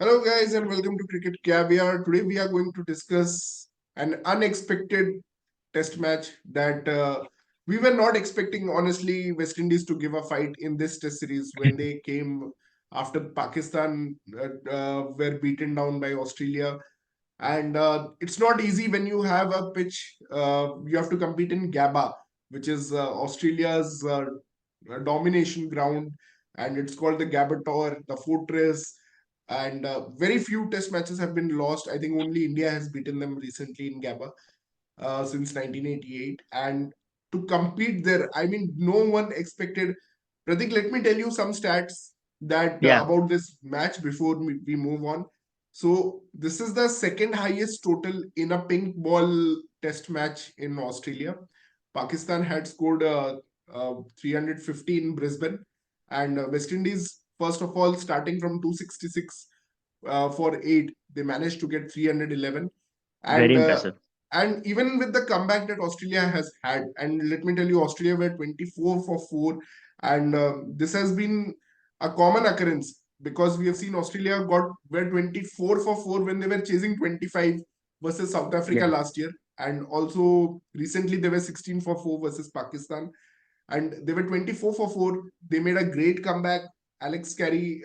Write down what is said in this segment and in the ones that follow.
Hello, guys, and welcome to Cricket Caviar. Today, we are going to discuss an unexpected test match that we were not expecting. Honestly, West Indies to give a fight in this test series when they came after Pakistan were beaten down by Australia. And it's not easy when you have a pitch. You have to compete in Gabba, which is Australia's domination ground, and it's called the Gabbator, the fortress. And very few test matches have been lost. I think only India has beaten them recently in Gabba since 1988. And to compete there, I mean, no one expected. Pratik, let me tell you some stats that Yeah, about this match before we move on. So this is the second highest total in a pink ball test match in Australia. Pakistan had scored 350 in Brisbane, and West Indies, first of all, starting from 266 for eight, they managed to get 311, very and impressive. even with the comeback that Australia has had, and let me tell you, Australia were 24 for 4, and this has been a common occurrence because we have seen Australia were 24 for 4 when they were chasing 25 versus South Africa Yeah, last year, and also recently they were 16 for 4 versus Pakistan, and they were 24 for 4. They made a great comeback. Alex Carey,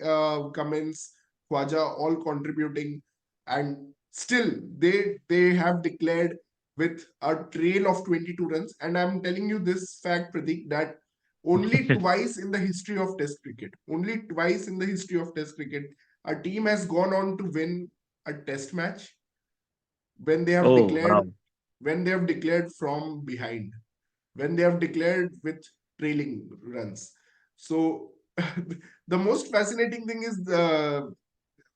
Cummins, Khwaja all contributing, and still they have declared with a trail of 22 runs. And I'm telling you this fact, Pratik, that only twice in the history of Test cricket, a team has gone on to win a Test match when they have oh declared wow. from behind, when they have declared with trailing runs. So the most fascinating thing is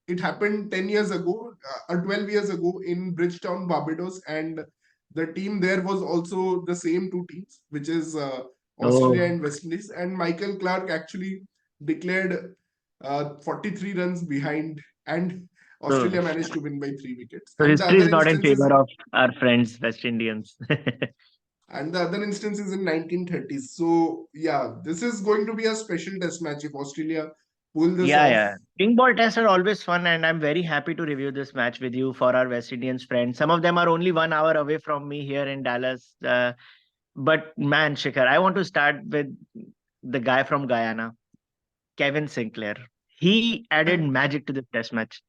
it happened 10 years ago or 12 years ago in Bridgetown, Barbados, and the team there was also the same two teams, which is Australia Oh, and West Indies. And Michael Clark actually declared 43 runs behind, and so Australia managed to win by 3 wickets. so And the history other is not in instance favor is of our friends West Indians. in 1930s. So yeah, this is going to be a special test match if Australia pull this Yeah, off. yeah. King ball tests are always fun, and I'm very happy to review this match with you for our West Indians friends. Some of them are only 1 hour away from me here in Dallas. But man, Shikhar, I want to start with the guy from Guyana, Kevin Sinclair. He added magic to the test match.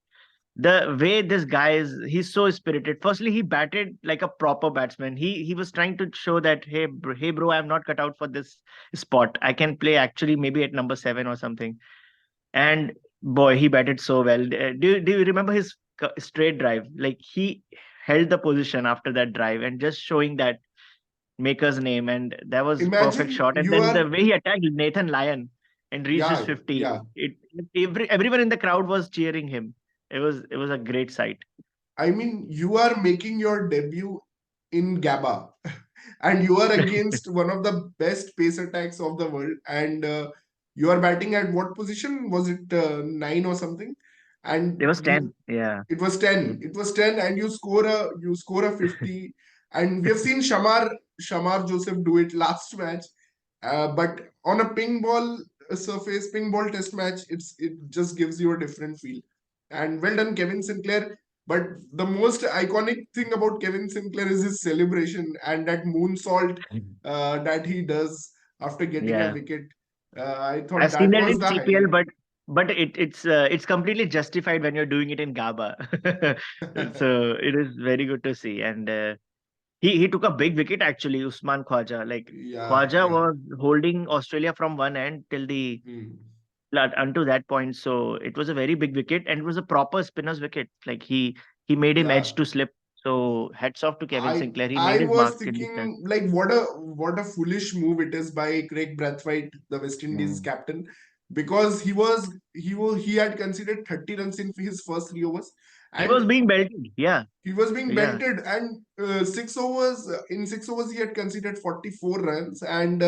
The way this guy is, he's so spirited. Firstly, he batted like a proper batsman. He was trying to show that, hey bro, I'm not cut out for this spot. I can play actually maybe at number 7 or something. And boy, he batted so well. Do you remember his straight drive? Like he held the position after that drive and just showing that maker's name, and that was perfect Imagine shot. And you then the are, way he attacked Nathan Lyon and reached his yeah, 50, yeah. everyone in the crowd was cheering him. It was a great sight. I mean, you are making your debut in Gabba, and you are against one of the best pace attacks of the world, and you are batting at what position? Was it nine or something? It And was you 10. Yeah. It was 10. It was 10, and you score a 50. And we have seen Shamar Joseph do it last match. But on a ping ball surface, ping ball test match, it just gives you a different feel. And well done, Kevin Sinclair. But the most iconic thing about Kevin Sinclair is his celebration and that moonsault that he does after getting a Yeah. wicket. I thought I've seen that that was in the CPL, highlight. but it's completely justified when you're doing it in Gaba. So it is very good to see. And he took a big wicket actually, Usman Khwaja. Like Yeah, Khwaja yeah. was holding Australia from one end till the Hmm. unto that point. So it was a very big wicket, and it was a proper spinner's wicket. Like he made him edge Yeah, to slip. So hats off to Kevin I Sinclair. He I made his was mark in this test. thinking like what a foolish move it is by Craig Brathwaite, the West Indies Mm. captain, because he had conceded 30 runs in his first 3 overs, He was and being belted. Yeah, he was being yeah. belted, and 6 overs in 6 overs he had conceded 44 runs, and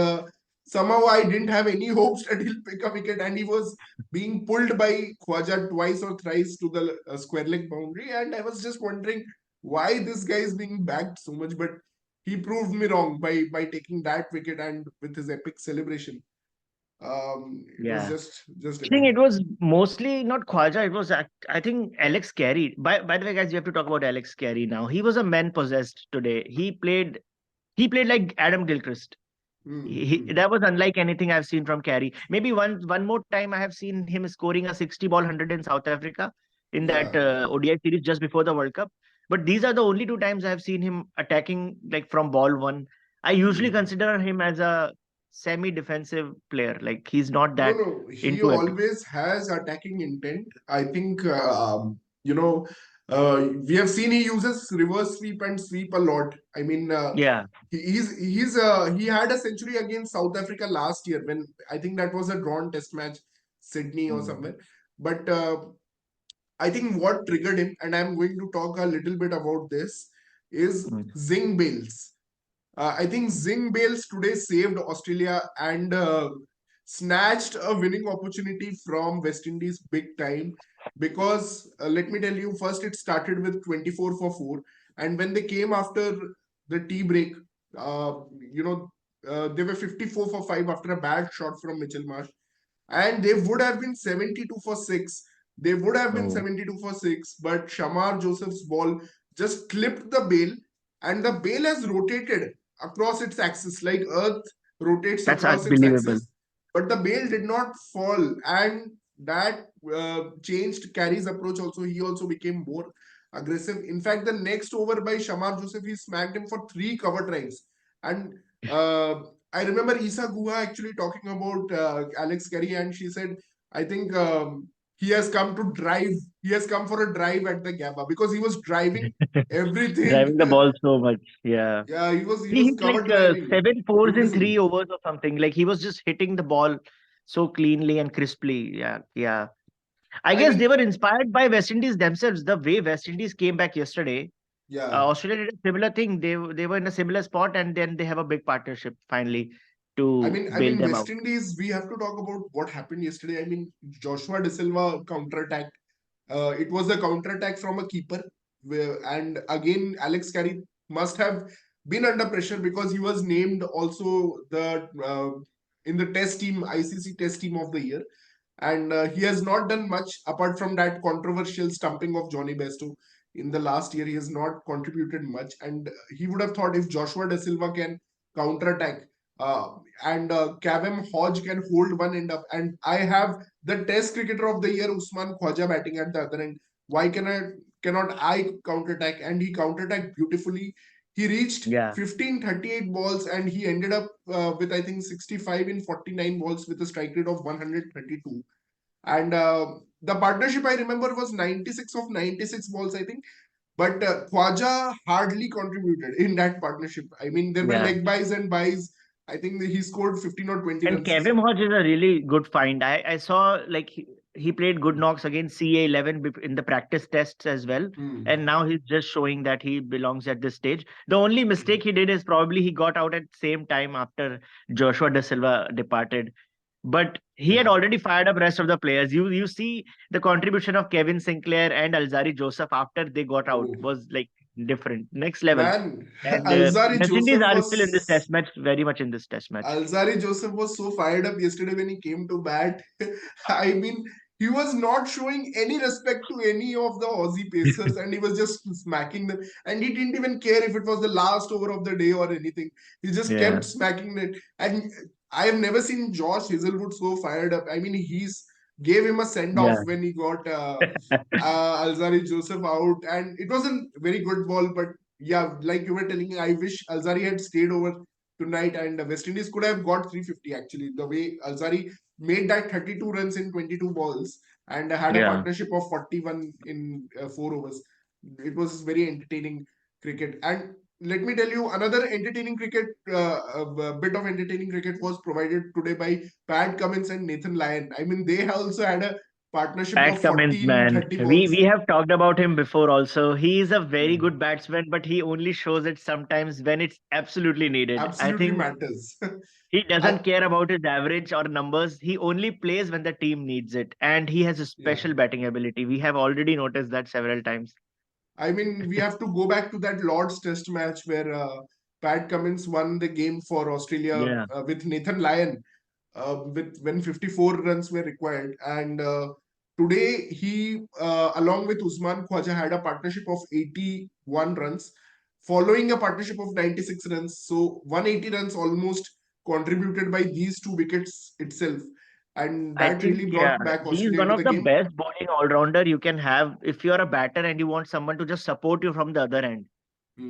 somehow I didn't have any hopes that he'll pick a wicket, and he was being pulled by Khwaja twice or thrice to the square leg boundary, and I was just wondering why this guy is being backed so much, but he proved me wrong by taking that wicket and with his epic celebration. It was Yeah. just I think epic. it was mostly not Khwaja. It was, I think, Alex Carey. By the way, guys, you have to talk about Alex Carey now. He was a man possessed today. He played like Adam Gilchrist. Hmm. That was unlike anything I've seen from Carey. Maybe one more time I have seen him scoring a 60 ball 100 in South Africa in that Yeah. ODI series just before the World Cup. But these are the only two times I have seen him attacking like from ball one. I usually Hmm. consider him as a semi-defensive player. Like he's not No, that no, he into it. always has attacking intent. I think, we have seen he uses reverse sweep and sweep a lot. I mean, Yeah. he had a century against South Africa last year when I think that was a drawn test match, Sydney or Mm. somewhere. But I think what triggered him, and I'm going to talk a little bit about this, is Mm. Zing Bails. I think Zing Bails today saved Australia and snatched a winning opportunity from West Indies big time. Because let me tell you, first it started with 24 for 4. And when they came after the tea break, uh, you know, they were 54 for 5 after a bad shot from Mitchell Marsh, and they would have been 72 for 6. They would have been Oh, 72 for 6, but Shamar Joseph's ball just clipped the bail, and the bail has rotated across its axis like Earth rotates that's across its unbelievable. axis, but the bail did not fall, and that changed Carey's approach also. He also became more aggressive. In fact, the next over by Shamar Joseph, he smacked him for 3 cover tries. And uh, I remember Isa Guha actually talking about Alex Carey, and she said, I think he has come to drive. He has come for a drive at the Gabba because he was driving everything. Driving the ball so much. Yeah. Yeah, he He was hit cover like driving seven fours in beautifully. 3 overs or something. Like he was just hitting the ball so cleanly and crisply. Yeah, yeah. I I guess they mean, were inspired by West Indies themselves. The way West Indies came back yesterday, yeah. Australia did a similar thing. They were in a similar spot, and then they have a big partnership finally I to mean, I bail mean, them West out. Indies. We have to talk about what happened yesterday. I mean, Joshua De Silva counter attack. It was a counter attack from a keeper, and again, Alex Carey must have been under pressure because he was named also the in the test team, ICC test team of the year, and he has not done much apart from that controversial stumping of Johnny Bairstow in the last year. He has not contributed much, and he would have thought if Joshua De Silva can counter attack. And Kavem Hodge can hold one end up, and I have the Test cricketer of the year, Usman Khwaja, batting at the other end. Why cannot I counter attack? And he counter attacked beautifully. He reached Yeah, 1538 balls, and he ended up with I think 65 in 49 balls with a strike rate of 132. And the partnership I remember was 96 of 96 balls, I think. But Khwaja hardly contributed in that partnership. I mean, there were yeah. leg buys and buys. I think he scored 15 or 20 And runs. Kevin Hodge is a really good find. I saw like he played good knocks against CA11 in the practice tests as well. Hmm. And now he's just showing that he belongs at this stage. The only mistake he did is probably he got out at same time after Joshua De Silva departed. But he had Yeah. already fired up rest of the players. You see the contribution of Kevin Sinclair and Alzari Joseph after they got out Oh, was like different, next level. man. And Alzari West Indies Joseph are still in this was test match, very much in this test match. Alzari Joseph was so fired up yesterday when he came to bat. I mean, he was not showing any respect to any of the Aussie pacers, and he was just smacking them. And he didn't even care if it was the last over of the day or anything. He just Yeah, kept smacking it. And I have never seen Josh Hazelwood so fired up. I mean, he's gave him a send off yeah. when he got Alzari Joseph out, and it wasn't very good ball, but yeah, like you were telling, I wish Alzari had stayed over tonight, and West Indies could have got 350 actually. The way Alzari made that 32 runs in 22 balls and had a Yeah. partnership of 41 in 4 overs. It was very entertaining cricket. And let me tell you, another entertaining cricket, bit of entertaining cricket was provided today by Pat Cummins and Nathan Lyon. I mean, they also had a partnership Pat of Cummins, 40 in man. 30 We balls. have talked about him before also. He is a very Hmm. good batsman, but he only shows it sometimes when it's absolutely needed. I Absolutely think matters. he doesn't I, care about his average or numbers. He only plays when the team needs it. And he has a yeah. special batting ability. We have already noticed that several times. I mean, we have to go back to that Lord's Test match where Pat Cummins won the game for Australia Yeah. with Nathan Lyon. with when 54 runs were required. And today he, along with Usman Khwaja, had a partnership of 81 runs, following a partnership of 96 runs. So 180 runs almost contributed by these two wickets itself, and I that think, really yeah, brought back he's Australia one into of the the game. best bowling all-rounder you can have if you're a batter and you want someone to just support you from the other end.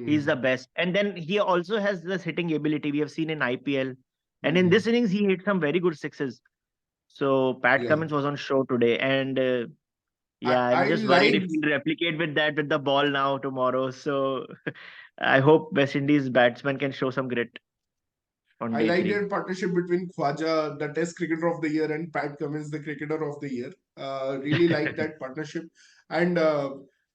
He's the Hmm. best. And then he also has this hitting ability we have seen in IPL. And in this Hmm. innings, he hit some very good sixes. So Pat Yeah, Cummins was on show today. And I, yeah, I'm I just worried if liked he'll replicate with that with the ball now tomorrow. So I hope West Indies batsmen can show some grit on I day like three. their partnership between Khwaja, the Test Cricketer of the Year, and Pat Cummins, the Cricketer of the Year. Really like that partnership. And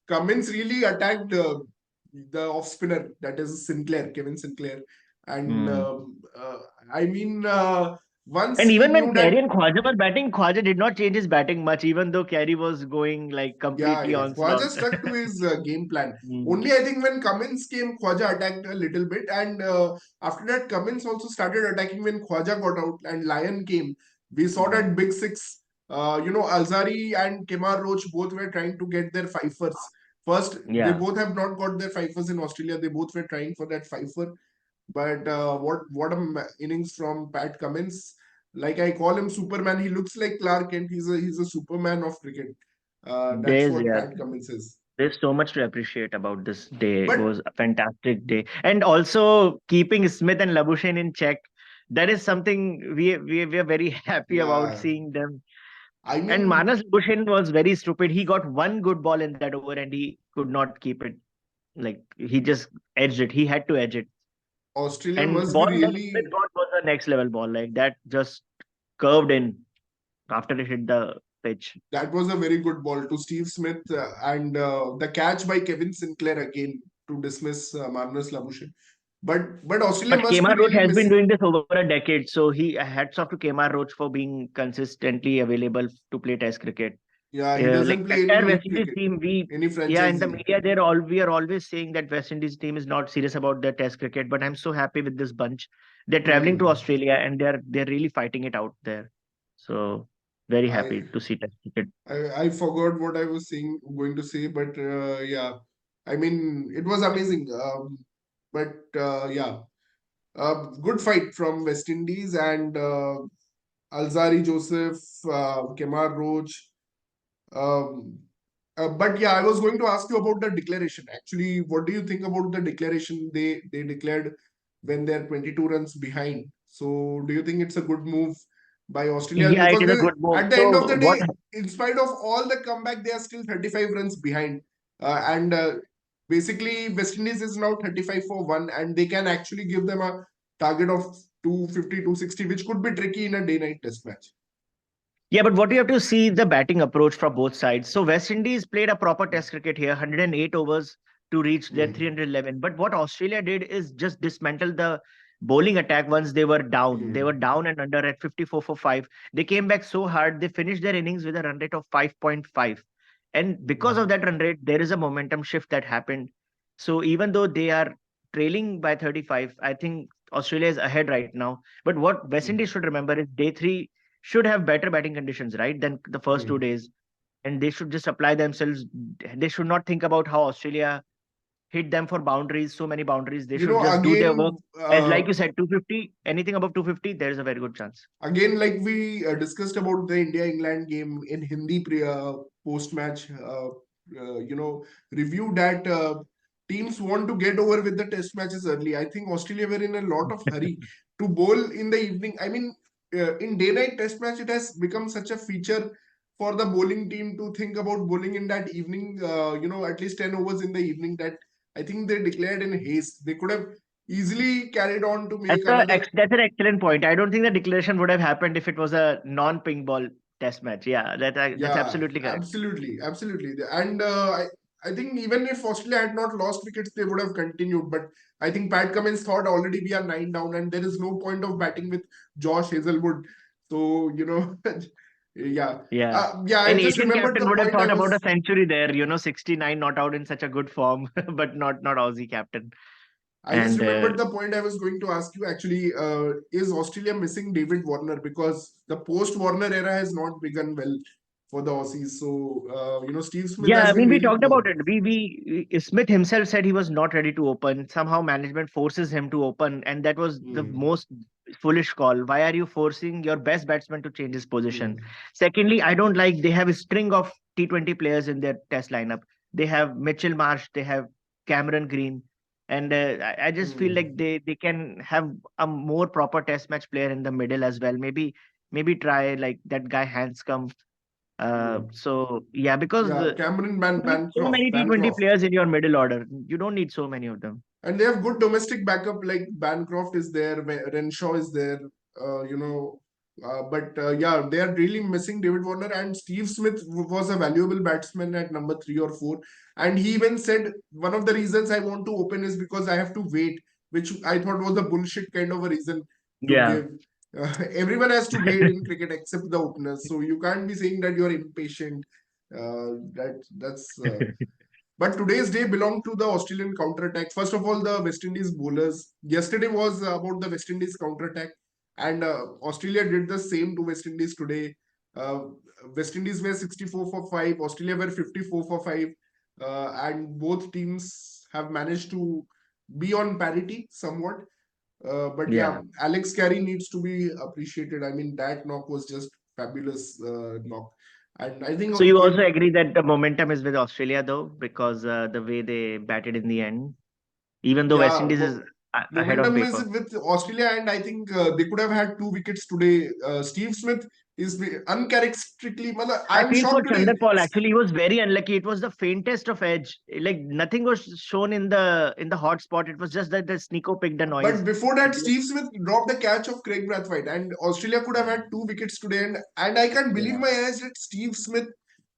Cummins really attacked the off spinner, that is Sinclair, Kevin Sinclair. And Hmm. I mean, once And he even knew when that, Carey and Khwaja were batting, Khwaja did not change his batting much, even though Carey was going like yeah, completely yeah, onslaught. Khwaja stuck to his game plan. Hmm. Only I think when Cummins came, Khwaja attacked a little bit, and after that, Cummins also started attacking when Khwaja got out and Lyon came. We saw Hmm. that big six. Alzari and Kemar Roach both were trying to get their fifers. First, they Yeah. both have not got their fifers in Australia. They both were trying for that fifer. But what a innings from Pat Cummins! Like I call him Superman. He looks like Clark Kent. He's a Superman of cricket. That's There's what yeah, Pat Cummins is. there's so much to appreciate about this day. It But was a fantastic day. And also keeping Smith and Labuschagne in check. That is something we are very happy about yeah, seeing them. I And mean, Manas Labuschagne was very stupid. He got one good ball in that over and he could not keep it. Like he just edged it. He had to edge it. Australia And the must be ball that Smith really. got was a next level ball. Like that just curved in after it hit the pitch. That was a very good ball to Steve Smith, and the catch by Kevin Sinclair again to dismiss Marnus Labuschagne. But Australia But must be Kemar Roach really has been missing. doing this over a decade, so he hats off to Kemar Roach for being consistently available to play Test cricket. Yeah, he Like doesn't play any entire West league Indies cricket, team, any yeah, in franchise the league. media, we are always saying that West Indies team is not serious about their Test cricket. But I'm so happy with this bunch. They're traveling to Hmm. Australia and they're really fighting it out there. So very I happy to see Test cricket. I forgot what I was saying going to say, but yeah, I mean it was amazing. But yeah, good fight from West Indies and Alzari Joseph, Kemar Roach. Um, but yeah, I was going to ask you about the declaration. Actually, what do you think about the declaration they declared when they're 22 runs behind? So, do you think it's a good move by Australia? Yeah, it Because is a they, good move. at the end of So the what day, in spite of all the comeback, they are still 35 runs behind. And basically, West Indies is now 35 for one, and they can actually give them a target of 250, 260, which could be tricky in a day-night test match. Yeah, but what you have to see the batting approach from both sides. So West Indies played a proper test cricket here, 108 overs to reach their Hmm. 311. But what Australia did is just dismantle the bowling attack once they were down. They were Hmm. down and under at 54 for 5. They came back so hard, they finished their innings with a run rate of 5.5. And because of Hmm. that run rate, there is a momentum shift that happened. So even though they are trailing by 35, I think Australia is ahead right now. But what West Indies Hmm. should remember is day three should have better batting conditions, right, than the first two Hmm. days. And they should just apply themselves. They should not think about how Australia hit them for boundaries, so many boundaries. They You should know, just do their work. again, As like you said, 250, anything above 250, there is a very good chance. like we discussed about the India England game in Hindi post match, review that teams want to get over with the test matches early. I think Australia were in a lot of hurry to bowl in the evening. I mean, in day night test match, it has become such a feature for the bowling team to think about bowling in that evening, at least 10 overs in the evening, that I think they declared in haste. They could have easily carried on to make another. That's an excellent point. I don't think the declaration would have happened if it was a non-ping ball test match. Yeah, that's Yeah, absolutely correct. absolutely, absolutely. And I think even if Australia had not lost wickets, they would have continued. But I think Pat Cummins thought already we are nine down, and there is no point of batting with Josh Hazelwood. So yeah, Yeah. yeah. I An just Asian remembered captain the would have point I thought about a was. century there, 69 not out in such a good form, but not Aussie captain. I just And remembered the point I was going to ask you actually. Is Australia missing David Warner? Because the post Warner era has not begun well for the Aussies. So, Steve Smith yeah, has I been mean, we really talked poor. about it. Smith himself said he was not ready to open. Somehow management forces him to open, and that was the Hmm. most foolish call. Why are you forcing your best batsman to change his position? Hmm. Secondly, I don't like they have a string of T20 players in their test lineup. They have Mitchell Marsh, they have Cameron Green, and I just feel Hmm. like they can have a more proper test match player in the middle as well. Maybe try like that guy Hanscom. Hmm. So yeah, because Yeah, Cameron you need so many T20 Bancroft. players in your middle order. You don't need so many of them. And they have good domestic backup like Bancroft is there, Renshaw is there, uh, you know. But yeah, they are really missing David Warner, and Steve Smith was a valuable batsman at number 3 or 4. And he even said one of the reasons I want to open is because I have to wait, which I thought was a bullshit kind of a reason to Yeah. give. Everyone has to wait in cricket except the openers, so you can't be saying that you're impatient. That's but today's day belonged to the Australian counter-attack. First of all, the West Indies bowlers. Yesterday was about the West Indies counter-attack, and Australia did the same to West Indies today. Uh, West Indies were 64 for 5, Australia were 54 for 5, and both teams have managed to be on parity somewhat. But yeah, Yeah. Alex Carey needs to be appreciated. I mean, that knock was just fabulous knock. And I think So you it also agree that the momentum is with Australia though, because the way they batted in the end, even though West Yeah, Indies is ahead on momentum is paper. with Australia, and I think they could have had 2 wickets today. Steve Smith is uncharacteristically. I I'm feel for shocked today. Chanderpaul actually he was very unlucky. It was the faintest of edge. Like nothing was shown in the hot spot. It was just that the Sneeko picked the But noise. before It that, was Steve Smith dropped the catch of Craig Brathwaite, and Australia could have yeah. had 2 wickets today. And I can't believe Yeah. my eyes that Steve Smith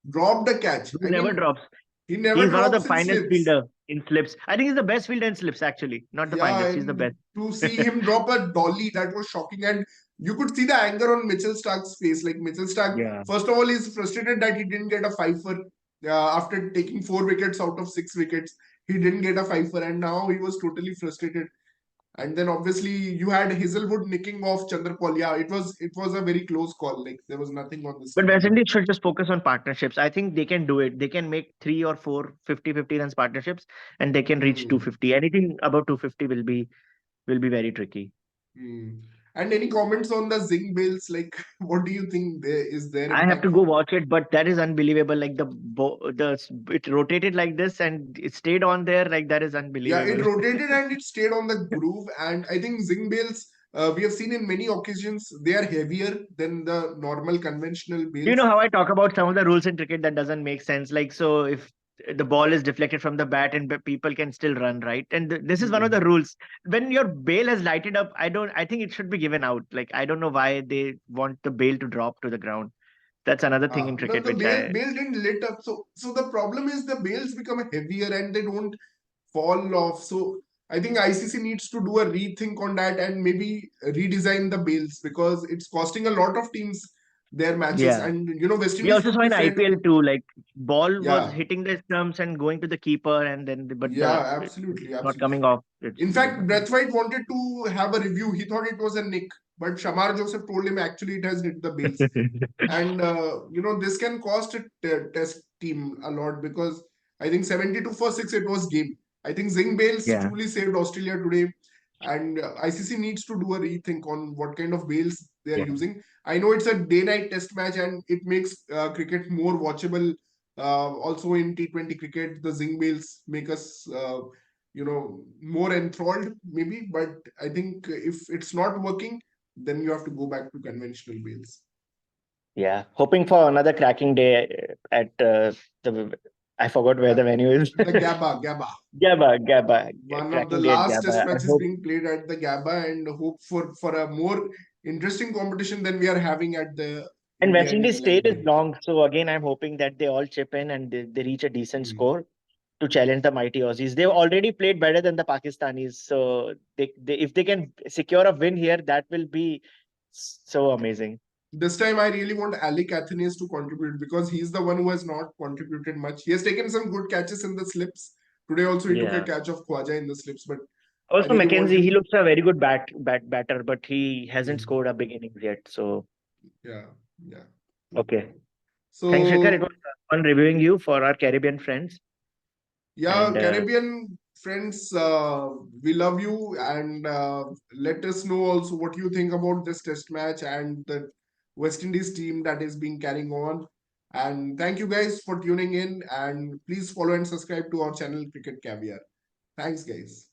dropped the catch. Who I never mean, drops. he never He's one of the drops in finest slips. fielder in slips. I think he's the best fielder in slips, actually. Not the Yeah, finest. He's the and best. to see him drop a dolly, that was shocking. And you could see the anger on Mitchell Stark's face. Like Mitchell Stark, Yeah. first of all, he's frustrated that he didn't get a fifer after taking 4 wickets out of 6 wickets. He didn't get a fifer, and now he was totally frustrated. And then obviously you had Hazelwood nicking off Chandrapal. Yeah, it was a very close call. Like there was nothing on the But screen. West Indies should just focus on partnerships. I think they can do it. They can make 3 or 4 50-50 runs partnerships and they can reach Hmm. 250. Anything above 250 will be very tricky. Hmm. And any comments on the Zing Bails? Like, what do you think there is their I have impact? to go watch it, but that is unbelievable. Like it rotated like this and it stayed on there. Like that is Yeah, it unbelievable. rotated and it stayed on the groove. And I think Zing Bails, we have seen in many occasions, they are heavier than the normal conventional Do you bails. know how I talk about some of the rules in cricket that doesn't make sense? Like, so if the ball is deflected from the bat and people can still run, right? And this is one of the Hmm. rules. When your bail has lighted up, I think it should be given out. Like, I don't know why they want the bail to drop to the ground. That's another thing in No, cricket, the which bail didn't lit up. So the problem is the bails become heavier and they don't fall off. So I think ICC needs to do a rethink on that and maybe redesign the bails because it's costing a lot of teams their matches. yeah. And West We Indies also would saw be in fair to IPL too, like ball was yeah, hitting the stumps and going to the keeper, and then yeah, it's absolutely, not absolutely. coming off. It's In there's fact, nothing. Brathwaite wanted to have a review. He thought it was a nick, but Shamar Joseph told him actually it has hit the bails. And this can cost a test team a lot because I think 72 for 6 it was game. I think Zing Bails Yeah. truly saved Australia today, and ICC needs to do a rethink on what kind of bails they are Yeah. using. I know it's a day-night test match and it makes cricket more watchable. Also in T20 cricket, the Zing Bails make us more enthralled maybe, but I think if it's not working, then you have to go back to conventional bails. Yeah, hoping for another cracking day at the. I forgot where the venue is. The Gabba. One of the Cracking day at last test Gabba. I matches hope. being played at the Gabba, and hope for a more interesting competition than we are having at the And India West and Indies England stayed is game. long, so again, I'm hoping that they all chip in and they reach a decent Hmm. score to challenge the mighty Aussies. They've already played better than the Pakistanis, so if they can secure a win here, that will be so amazing. This time, I really want Alec Athenius to contribute because he's the one who has not contributed much. He has taken some good catches in the slips. Today, also, he took a Yeah. catch of Khwaja in the slips, but Also, anything on Mackenzie, he him? looks a very good batter, but he hasn't Mhm. scored a big innings yet. So, Yeah, yeah. okay. Thanks, Shekhar. It So was fun reviewing you for our Caribbean friends. yeah, And Caribbean friends, we love you, and let us know also what you think about this test match and the West Indies team that is being carrying on. And thank you guys for tuning in, and please follow and subscribe to our channel Cricket Caviar. Thanks, guys.